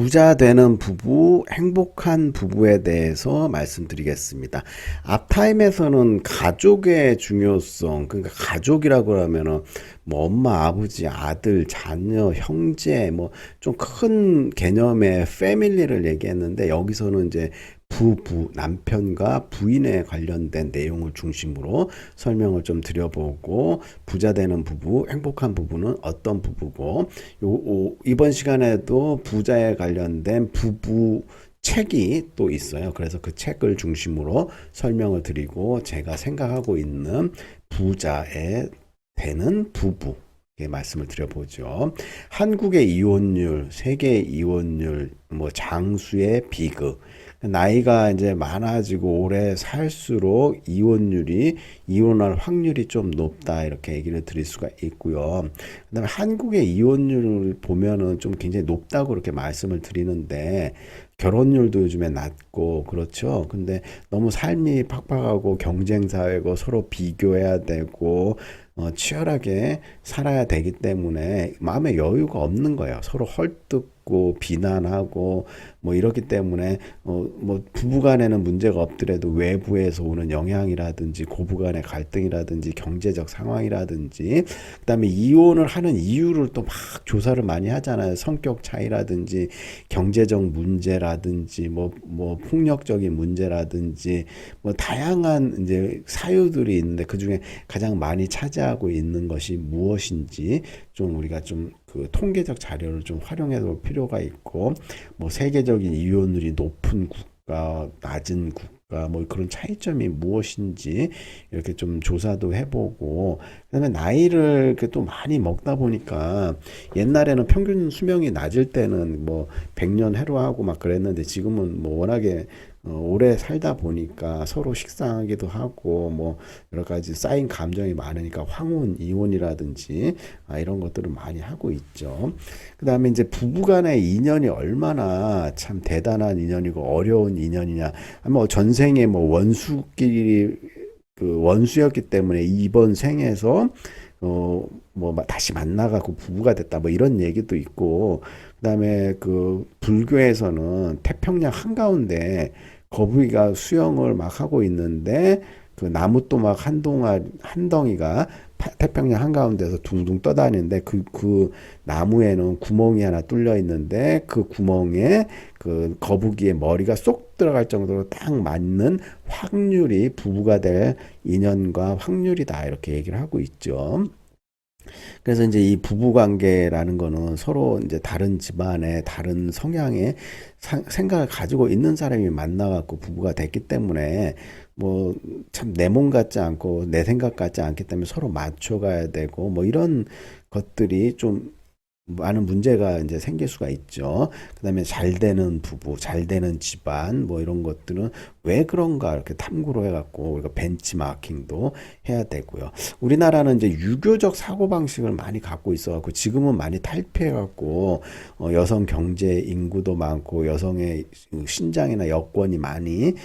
부자 되는 부부, 행복한 부부에 대해서 말씀드리겠습니다. 앞타임에서는 가족의 중요성, 그러니까 가족이라고 하면은 뭐 엄마, 아버지, 아들, 자녀, 형제, 뭐 좀 큰 개념의 패밀리를 얘기했는데 여기서는 이제 부부, 남편과 부인에 관련된 내용을 중심으로 설명을 좀 드려보고 부자 되는 부부, 행복한 부부는 어떤 부부고 이번 시간에도 부자에 관련된 부부 책이 또 있어요. 그래서 그 책을 중심으로 설명을 드리고 제가 생각하고 있는 부자에 되는 부부 말씀을 드려보죠. 한국의 이혼율, 세계 이혼율, 뭐 장수의 비극, 나이가 이제 많아지고 오래 살수록 이혼할 확률이 좀 높다 이렇게 얘기를 드릴 수가 있고요. 그다음에 한국의 이혼율을 보면은 좀 굉장히 높다고 그렇게 말씀을 드리는데 결혼율도 요즘에 낮고 그렇죠. 근데 너무 삶이 팍팍하고 경쟁 사회고 서로 비교해야 되고 치열하게 살아야 되기 때문에 마음에 여유가 없는 거예요. 서로 헐뜯고 비난하고 뭐 이렇기 때문에 뭐 부부간에는 문제가 없더라도 외부에서 오는 영향이라든지 고부간의 갈등이라든지 경제적 상황이라든지 그다음에 이혼을 하는 이유를 또 막 조사를 많이 하잖아요. 성격 차이라든지 경제적 문제라든지 뭐 폭력적인 문제라든지 뭐 다양한 이제 사유들이 있는데 그중에 가장 많이 차지하고 있는 것이 무엇인지 좀 우리가 좀 그 통계적 자료를 좀 활용해 볼 필요가 있고 뭐 세계적인 이혼율이 높은 국가, 낮은 국가 뭐 그런 차이점이 무엇인지 이렇게 좀 조사도 해보고 그다음에 나이를 이렇게 또 많이 먹다 보니까 옛날에는 평균 수명이 낮을 때는 뭐 100년 해로하고 막 그랬는데 지금은 뭐 워낙에 오래 살다 보니까 서로 식상하기도 하고 뭐 여러 가지 쌓인 감정이 많으니까 황혼 이혼이라든지 이런 것들을 많이 하고 있죠. 그다음에 이제 부부간의 인연이 얼마나 참 대단한 인연이고 어려운 인연이냐. 뭐 전생에 뭐 원수끼리 그 원수였기 때문에 이번 생에서 뭐 다시 만나갖고 부부가 됐다 뭐 이런 얘기도 있고 그다음에 그 불교에서는 태평양 한가운데 거북이가 수영을 막 하고 있는데 그 나무 또막 한 덩이가 태평양 한가운데서 둥둥 떠다니는데 그 나무에는 구멍이 하나 뚫려 있는데 그 구멍에 그 거북이의 머리가 쏙 들어갈 정도로 딱 맞는 확률이 부부가 될 인연과 확률이다 이렇게 얘기를 하고 있죠. 그래서 이제 이 부부 관계라는 거는 서로 이제 다른 집안의 다른 성향의 생각을 가지고 있는 사람이 만나갖고 부부가 됐기 때문에 뭐 참 내 몸 같지 않고 내 생각 같지 않기 때문에 서로 맞춰가야 되고 뭐 이런 것들이 좀 많은 문제가 이제 생길 수가 있죠. 그다음에 잘 되는 부부, 잘 되는 집안, 뭐 이런 것들은 왜 그런가 이렇게 탐구를 해갖고 우리가 벤치마킹도 해야 되고요. 우리나라는 이제 유교적 사고방식을 많이 갖고 있어갖고 지금은 많이 탈피해갖고 여성 경제 인구도 많고 여성의 신장이나 여건이 많이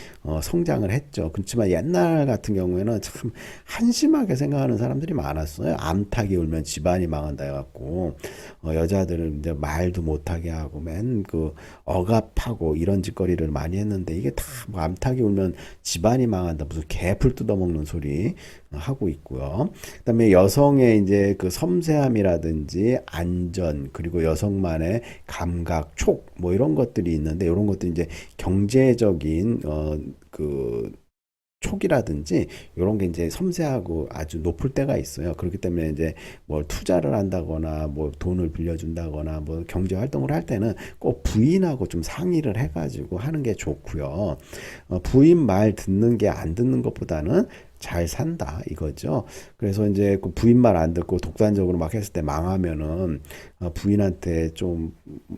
성장을 했죠. 그렇지만 옛날 같은 경우에는 참 한심하게 생각하는 사람들이 많았어요. 암탉이 울면 집안이 망한다 해갖고 여자들은 이제 말도 못하게 하고 맨 그 억압하고 이런 짓거리를 많이 했는데 이게 다뭐 암탉이 울면 집안이 망한다 무슨 개풀 뜯어먹는 소리 하고 있고요. 그다음에 여성의 이제 그 섬세함이라든지 안전 그리고 여성만의 감각, 촉 뭐 이런 것들이 있는데 이런 것들이 이제 경제적인 그 촉이라든지 이런 게 이제 섬세하고 아주 높을 때가 있어요. 그렇기 때문에 이제 뭘 투자를 한다거나 뭐 돈을 빌려준다거나 뭐 경제 활동을 할 때는 꼭 부인하고 좀 상의를 해가지고 하는 게 좋고요. 부인 말 듣는 게 안 듣는 것보다는 잘 산다 이거죠. 그래서 이제 그 부인 말 안 듣고 독단적으로 막 했을 때 망하면은 부인한테 좀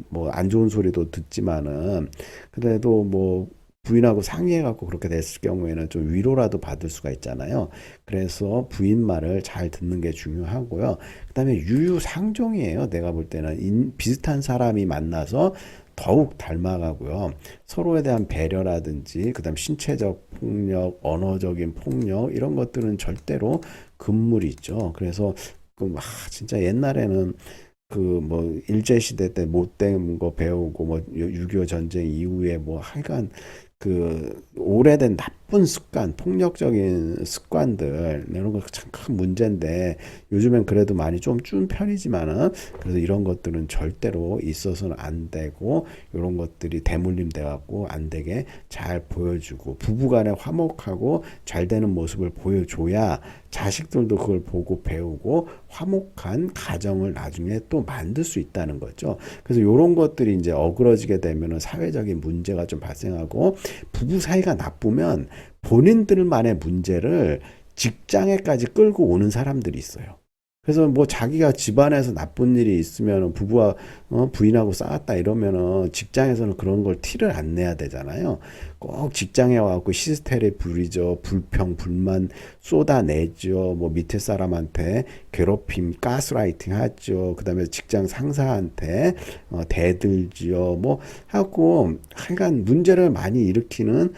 뭐 안 좋은 소리도 듣지만은 그래도 뭐 부인하고 상의해갖고 그렇게 됐을 경우에는 좀 위로라도 받을 수가 있잖아요. 그래서 부인 말을 잘 듣는 게 중요하고요. 그다음에 유유상종이에요. 내가 볼 때는 비슷한 사람이 만나서 더욱 닮아가고요. 서로에 대한 배려라든지, 그다음 신체적 폭력, 언어적인 폭력 이런 것들은 절대로 금물이죠. 그래서 진짜 옛날에는 그 뭐 일제 시대 때 못된 거 배우고 뭐 6.25 전쟁 이후에 뭐 하여간 그 오래된 나쁜 습관, 폭력적인 습관들 이런 거 참 큰 문제인데 요즘엔 그래도 많이 좀 준 편이지만은 그래서 이런 것들은 절대로 있어서는 안 되고 이런 것들이 대물림 돼 갖고 안 되게 잘 보여주고 부부간에 화목하고 잘 되는 모습을 보여줘야 자식들도 그걸 보고 배우고 화목한 가정을 나중에 또 만들 수 있다는 거죠. 그래서 이런 것들이 이제 어그러지게 되면은 사회적인 문제가 좀 발생하고 부부 사이가 나쁘면 본인들만의 문제를 직장에까지 끌고 오는 사람들이 있어요. 그래서 뭐 자기가 집안에서 나쁜 일이 있으면 부부와 부인하고 싸웠다 이러면은 직장에서는 그런 걸 티를 안 내야 되잖아요. 꼭 직장에 와갖고 히스테리 부리죠. 불평, 불만 쏟아내죠. 뭐 밑에 사람한테 괴롭힘, 가스라이팅 하죠. 그다음에 직장 상사한테 대들지요. 뭐 하고 하여간 문제를 많이 일으키는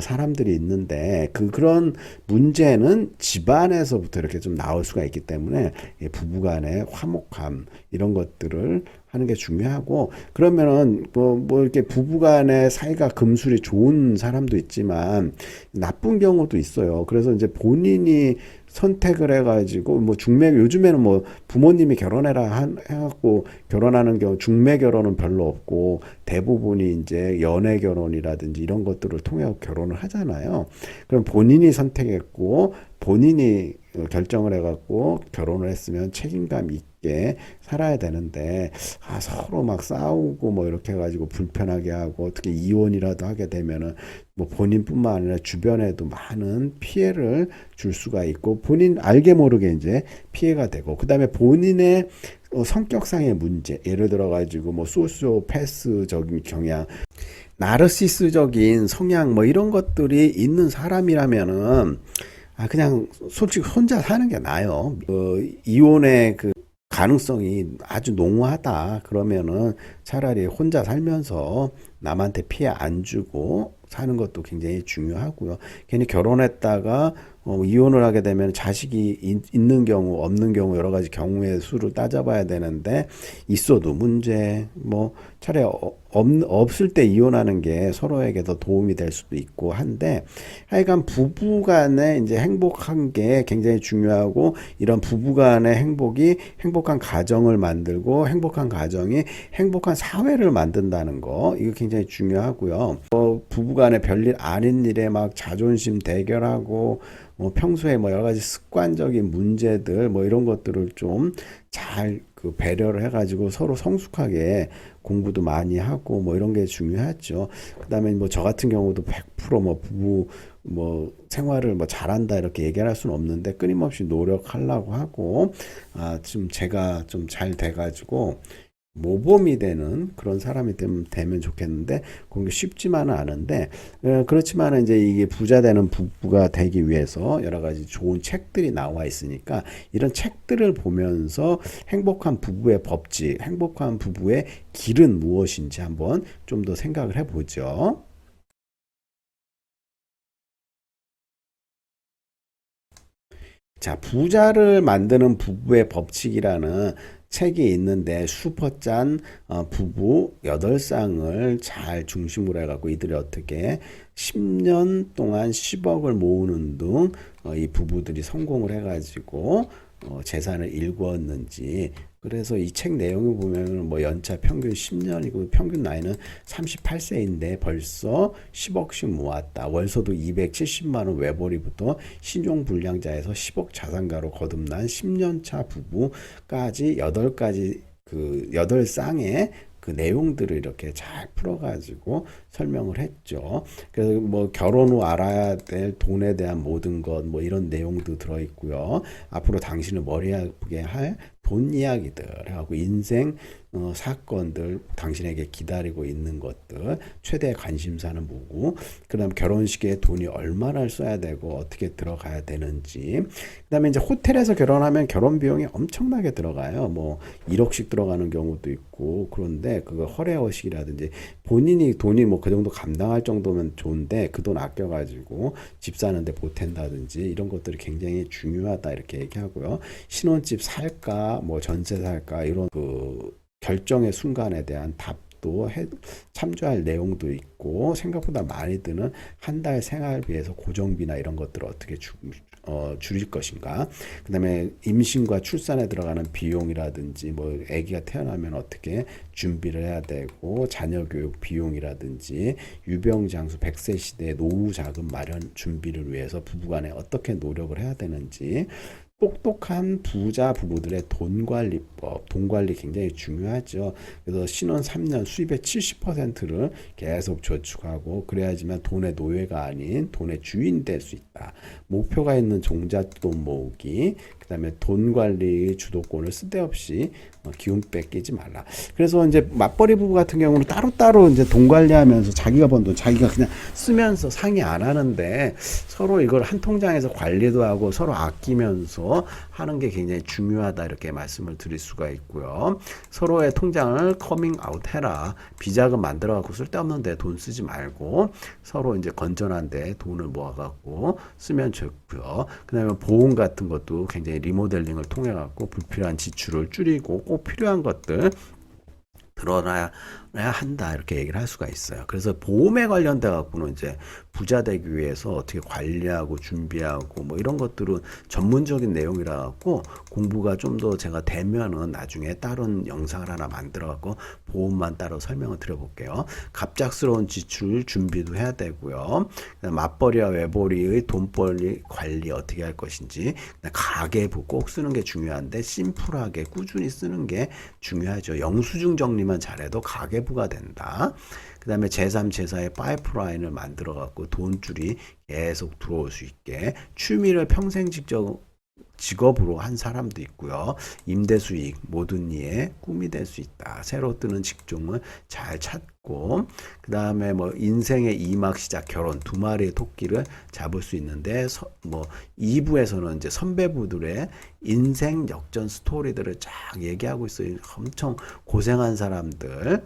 사람들이 있는데 그런 문제는 집안에서부터 이렇게 좀 나올 수가 있기 때문에 부부간의 화목함 이런 것들을 하는 게 중요하고 그러면은 뭐 이렇게 부부간의 사이가 금술이 좋은 사람도 있지만 나쁜 경우도 있어요. 그래서 이제 본인이 선택을 해가지고 뭐 중매 요즘에는 뭐 부모님이 결혼해라 해갖고 결혼하는 경우 중매 결혼은 별로 없고 대부분이 이제 연애 결혼이라든지 이런 것들을 통해 결혼을 하잖아요. 그럼 본인이 선택했고 본인이 결정을 해갖고 결혼을 했으면 책임감 있게 살아야 되는데 서로 막 싸우고 뭐 이렇게 해가지고 불편하게 하고 어떻게 이혼이라도 하게 되면은 뭐 본인뿐만 아니라 주변에도 많은 피해를 줄 수가 있고 본인 알게 모르게 이제 피해가 되고 그다음에 본인의 성격상의 문제 예를 들어 가지고 뭐 소시오패스적인 경향 나르시스적인 성향 뭐 이런 것들이 있는 사람이라면은 그냥 솔직히 혼자 사는 게 나아요. 이혼의 그 가능성이 아주 농후하다. 그러면은 차라리 혼자 살면서 남한테 피해 안 주고 사는 것도 굉장히 중요하고요. 괜히 결혼했다가 이혼을 하게 되면 자식이 있는 경우 없는 경우 여러 가지 경우의 수를 따져봐야 되는데 있어도 문제 뭐 차라리 없을 때 이혼하는 게 서로에게 더 도움이 될 수도 있고 한데 하여간 부부간의 이제 행복한 게 굉장히 중요하고 이런 부부간의 행복이 행복한 가정을 만들고 행복한 가정이 행복한 사회를 만든다는 거 이거 굉장히 중요하고요. 부부간에 별일 아닌 일에 막 자존심 대결하고 뭐 평소에 뭐 여러 가지 습관적인 문제들 뭐 이런 것들을 좀 잘 그 배려를 해가지고 서로 성숙하게 공부도 많이 하고 뭐 이런 게 중요하죠. 그다음에 뭐 저 같은 경우도 100%뭐 부부 뭐 생활을 뭐 잘한다 이렇게 얘기할 수는 없는데 끊임없이 노력하려고 하고 좀 제가 좀 잘 돼가지고 모범이 되는 그런 사람이 되면 좋겠는데 그게 쉽지만은 않은데 그렇지만 이제 이게 부자 되는 부부가 되기 위해서 여러 가지 좋은 책들이 나와 있으니까 이런 책들을 보면서 행복한 부부의 법칙, 행복한 부부의 길은 무엇인지 한번 좀 더 생각을 해보죠. 자, 부자를 만드는 부부의 법칙이라는 책이 있는데 슈퍼짠 부부 8쌍을 잘 중심으로 해갖고 이들이 어떻게 10년 동안 10억을 모으는 등 이 부부들이 성공을 해가지고 재산을 일구었는지 그래서 이 책 내용을 보면 뭐 연차 평균 10년이고 평균 나이는 38세인데 벌써 10억씩 모았다. 월소득 270만 원 외벌이부터 신용불량자에서 10억 자산가로 거듭난 10년 차 부부까지 8가지 그 8쌍의 그 내용들을 이렇게 잘 풀어가지고 설명을 했죠. 그래서 뭐 결혼 후 알아야 될 돈에 대한 모든 것 뭐 이런 내용도 들어있고요. 앞으로 당신을 머리 아프게 할 돈 이야기들 하고 인생 사건들 당신에게 기다리고 있는 것들 최대 관심사는 뭐고 그다음 결혼식에 돈이 얼마나 써야 되고 어떻게 들어가야 되는지 그다음에 이제 호텔에서 결혼하면 결혼 비용이 엄청나게 들어가요. 뭐 1억씩 들어가는 경우도 있고 그런데 그거 허례허식이라든지 본인이 돈이 뭐 그 정도 감당할 정도면 좋은데 그 돈 아껴가지고 집 사는데 보탠다든지 이런 것들이 굉장히 중요하다 이렇게 얘기하고요. 신혼집 살까 살까, 뭐 전세 살까, 이런 그 결정의 순간에 대한 답도 참조할 내용도 있고, 생각보다 많이 드는 한 달 생활비에서 고정비나 이런 것들을 어떻게 줄일 것인가. 그 다음에 임신과 출산에 들어가는 비용이라든지, 뭐 아기가 태어나면 어떻게 준비를 해야 되고, 자녀 교육 비용이라든지, 유병장수 100세 시대의 노후 자금 마련 준비를 위해서 부부간에 어떻게 노력을 해야 되는지, 똑똑한 부자 부부들의 돈 관리법, 돈 관리 굉장히 중요하죠. 그래서 신혼 3년 수입의 70%를 계속 저축하고, 그래야지만 돈의 노예가 아닌 돈의 주인 될 수 있다. 목표가 있는 종잣돈 모으기, 그 다음에 돈 관리 주도권을 쓸데없이 기운 뺏기지 말라. 그래서 이제 맞벌이 부부 같은 경우는 따로따로 이제 돈 관리하면서 자기가 번 돈 자기가 그냥 쓰면서 상의 안 하는데, 서로 이걸 한 통장에서 관리도 하고 서로 아끼면서 하는 게 굉장히 중요하다, 이렇게 말씀을 드릴 수가 있고요. 서로의 통장을 커밍 아웃 해라. 비자금 만들어 갖고 쓸데없는데 돈 쓰지 말고 서로 이제 건전한데 돈을 모아 갖고 쓰면 좋고요. 그다음에 보험 같은 것도 굉장히 리모델링을 통해 갖고 불필요한 지출을 줄이고 꼭 필요한 것들 드러나야 한다, 이렇게 얘기를 할 수가 있어요. 그래서 보험에 관련돼 갖고는 이제 부자 되기 위해서 어떻게 관리하고 준비하고 뭐 이런 것들은 전문적인 내용이라 갖고 공부가 좀 더 제가 되면은 나중에 다른 영상을 하나 만들어 갖고 보험만 따로 설명을 드려볼게요. 갑작스러운 지출 준비도 해야 되고요. 맞벌이와 외벌이의 돈벌이 관리 어떻게 할 것인지, 가계부 꼭 쓰는 게 중요한데 심플하게 꾸준히 쓰는 게 중요하죠. 영수증 정리만 잘해도 가계부가 된다. 그 다음에 제3, 제4의 파이프라인을 만들어 갖고 돈줄이 계속 들어올 수 있게, 취미를 평생 직업으로 한 사람도 있고요. 임대 수익 모든 이의 꿈이 될 수 있다. 새로 뜨는 직종을 잘 찾고, 그 다음에 뭐 인생의 2막 시작, 결혼, 두 마리의 토끼를 잡을 수 있는데, 뭐 2부에서는 이제 선배부들의 인생 역전 스토리들을 쫙 얘기하고 있어요. 엄청 고생한 사람들,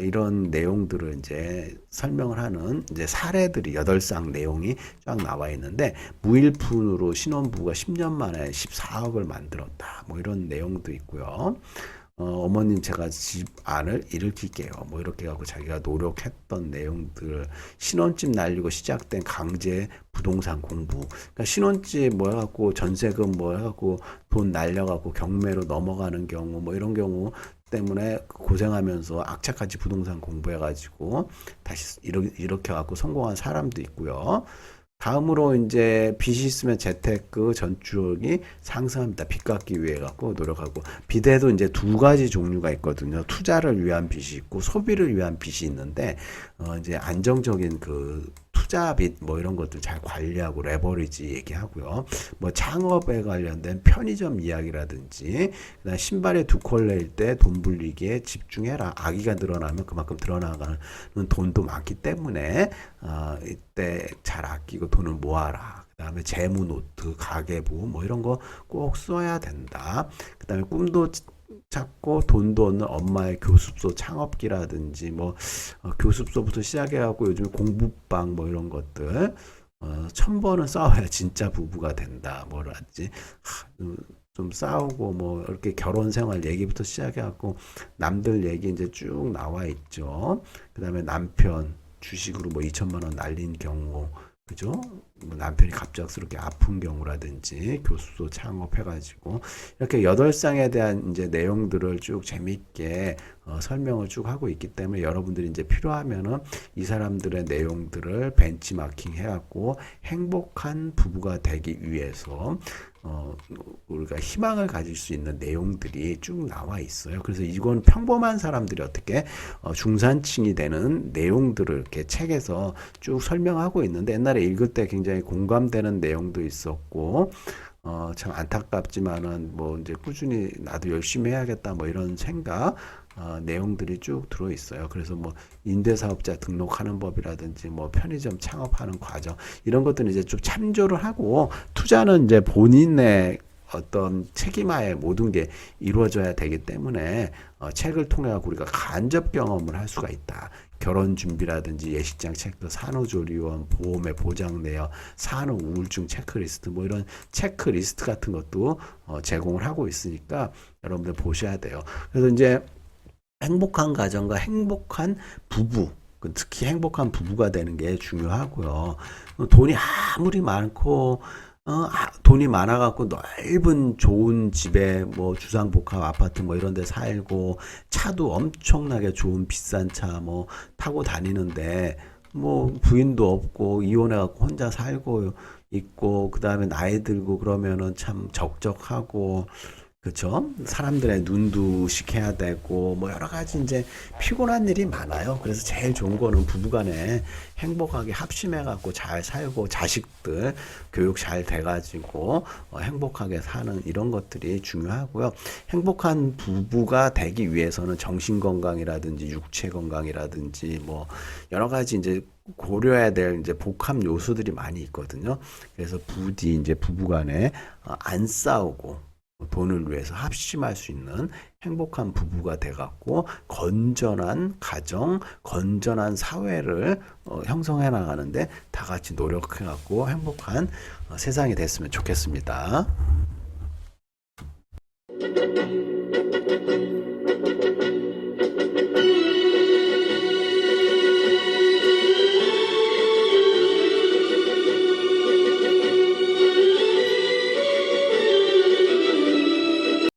이런 내용들을 이제 설명을 하는 이제 사례들이 8쌍 내용이 쫙 나와 있는데, 무일푼으로 신혼부부가 10년 만에 14억을 만들었다, 뭐 이런 내용도 있고요. 어머님 제가 집 안을 일으킬게요, 뭐 이렇게 하고 자기가 노력했던 내용들, 신혼집 날리고 시작된 강제 부동산 공부, 그러니까 신혼집 뭐 해갖고 전세금 뭐 해갖고 돈 날려갖고 경매로 넘어가는 경우, 뭐 이런 경우 때문에 고생하면서 악착같이 부동산 공부해가지고 다시 이렇게 갖고 성공한 사람도 있고요. 다음으로 이제 빚이 있으면 재테크 전축이 상승합니다. 빚 갚기 위해 갖고 노력하고, 빚에도 이제 두 가지 종류가 있거든요. 투자를 위한 빚이 있고 소비를 위한 빚이 있는데, 이제 안정적인 그 투자 빚 뭐 이런 것들 잘 관리하고 레버리지 얘기하고요. 뭐 창업에 관련된 편의점 이야기라든지, 그다음 신발에 두 컬레일 때 돈 불리기에 집중해라. 아기가 늘어나면 그만큼 늘어나가는 돈도 많기 때문에 이때 잘 아끼고 돈을 모아라. 그다음에 재무 노트, 가계부 뭐 이런 거 꼭 써야 된다. 그다음에 꿈도 찾고 돈도 얻는 엄마의 교습소 창업기라든지, 뭐 교습소부터 시작해갖고 요즘 공부방 뭐 이런 것들 1000번은 싸워야 진짜 부부가 된다, 뭐라지 좀 싸우고 뭐 이렇게 결혼 생활 얘기부터 시작해갖고 남들 얘기 이제 쭉 나와 있죠. 그 다음에 남편 주식으로 뭐 2천만 원 날린 경우, 그죠? 뭐 남편이 갑작스럽게 아픈 경우라든지 교습소 창업해가지고, 이렇게 8쌍에 대한 이제 내용들을 쭉 재밌게 설명을 쭉 하고 있기 때문에, 여러분들이 이제 필요하면은 이 사람들의 내용들을 벤치마킹 해갖고 행복한 부부가 되기 위해서 우리가 희망을 가질 수 있는 내용들이 쭉 나와 있어요. 그래서 이건 평범한 사람들이 어떻게 중산층이 되는 내용들을 이렇게 책에서 쭉 설명하고 있는데, 옛날에 읽을 때 굉장히 공감되는 내용도 있었고, 참 안타깝지만은 뭐 이제 꾸준히 나도 열심히 해야겠다 뭐 이런 생각 내용들이 쭉 들어 있어요. 그래서 뭐 임대사업자 등록하는 법이라든지 뭐 편의점 창업하는 과정, 이런 것들은 이제 좀 참조를 하고, 투자는 이제 본인의 어떤 책임하에 모든 게 이루어져야 되기 때문에 책을 통해 우리가 간접 경험을 할 수가 있다. 결혼 준비라든지 예식장 체크, 산후조리원, 보험에 보장 내역, 산후 우울증 체크리스트 뭐 이런 체크리스트 같은 것도 제공을 하고 있으니까 여러분들 보셔야 돼요. 그래서 이제 행복한 가정과 행복한 부부, 특히 행복한 부부가 되는 게 중요하고요. 돈이 아무리 많고 돈이 많아갖고 넓은 좋은 집에 뭐 주상복합 아파트 뭐 이런 데 살고 차도 엄청나게 좋은 비싼 차 뭐 타고 다니는데 뭐 부인도 없고 이혼해갖고 혼자 살고 있고 그다음에 나이 들고 그러면은 참 적적하고 그쵸? 사람들의 눈도 식해야 되고, 뭐, 여러 가지 이제 피곤한 일이 많아요. 그래서 제일 좋은 거는 부부간에 행복하게 합심해갖고 잘 살고, 자식들 교육 잘 돼가지고, 행복하게 사는 이런 것들이 중요하고요. 행복한 부부가 되기 위해서는 정신 건강이라든지, 육체 건강이라든지, 뭐, 여러 가지 이제 고려해야 될 이제 복합 요소들이 많이 있거든요. 그래서 부디 이제 부부간에 안 싸우고, 돈을 위해서 합심할 수 있는 행복한 부부가 돼갖고 건전한 가정, 건전한 사회를 형성해 나가는데 다 같이 노력해갖고 행복한 세상이 됐으면 좋겠습니다.